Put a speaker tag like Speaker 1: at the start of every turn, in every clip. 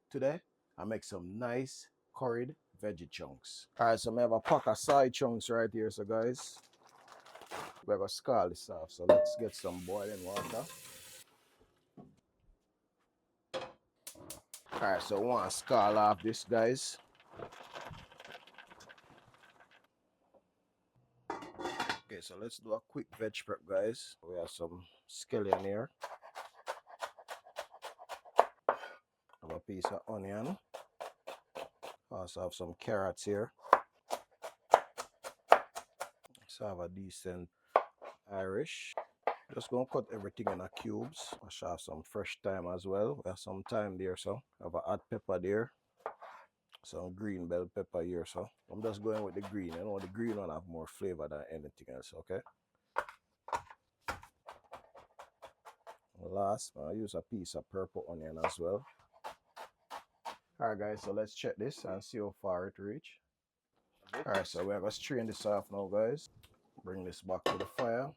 Speaker 1: Today, I make some nice curried veggie chunks. Alright, so I have a pack of side chunks right here, so guys. We're gonna scald this off, so let's get some boiling water. Alright, so I want to scald off this, guys. Okay, so let's do a quick veg prep, guys. We have some scallion here. Have a piece of onion. Also have some carrots here. So have a decent Irish. Just gonna cut everything in cubes. I should have some fresh thyme as well. We have some thyme there, so have a hot pepper there. Some green bell pepper here, so I'm just going with the green. You know, the green one have more flavor than anything else, okay? Last, I use a piece of purple onion as well. Alright guys, so let's check this and see how far it reach. Alright, so we're gonna strain this off now, guys. Bring this back to the fire.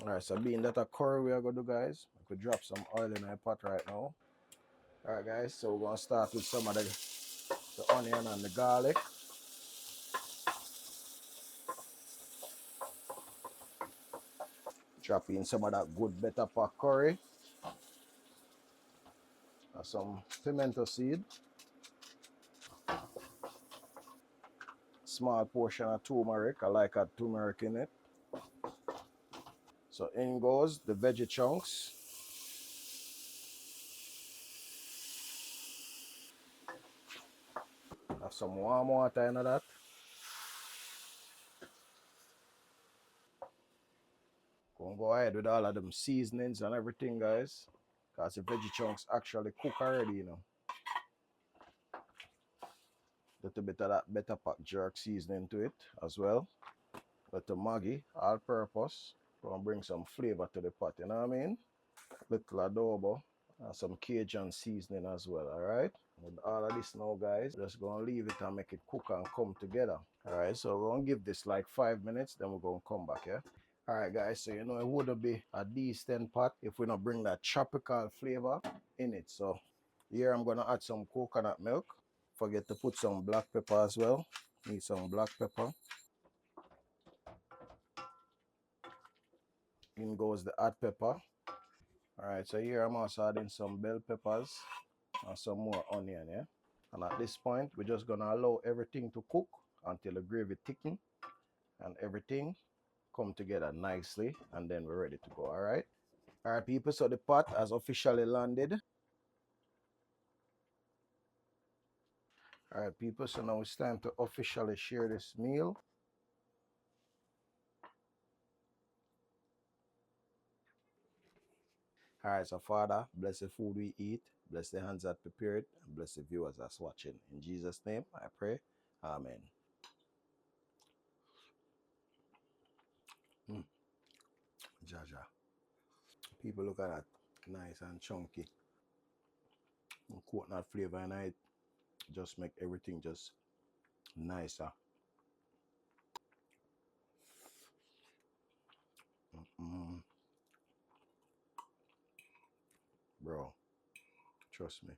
Speaker 1: Alright, so being that a curry we are gonna do, guys, I could drop some oil in my pot right now. Alright guys, so we're gonna start with some of the onion and the garlic. Drop in some of that good better pot curry. Some pimento seed. Small portion of turmeric. I like a turmeric in it. So in goes the veggie chunks. Have some warm water in that. Gonna go ahead with all of them seasonings and everything, guys. Because the veggie chunks actually cook already, you know. Little bit of that better pack jerk seasoning to it as well. Little Maggi, all purpose. Gonna bring some flavor to the pot, you know what I mean? Little adobo and some Cajun seasoning as well, alright? With all of this now, guys, just gonna leave it and make it cook and come together. Alright, so we're gonna give this like 5 minutes, then we're gonna come back, yeah? Alright guys, so you know it wouldn't be a decent pot if we don't bring that tropical flavor in it. So here I'm gonna add some coconut milk. Forget to put some black pepper as well. Need some black pepper. In goes the hot pepper. Alright, so here I'm also adding some bell peppers and some more onion, yeah? And at this point, we're just gonna allow everything to cook until the gravy thicken and everything come together nicely, and then we're ready to go. Alright people, so the pot has officially landed. Alright people, so now it's time to officially share this meal. Alright, so Father, bless the food we eat, bless the hands that prepare it, and bless the viewers that's watching. In Jesus' name I pray, amen. Jaja, people, look at that, nice and chunky. Coconut flavor in it just make everything just nicer. Bro, trust me.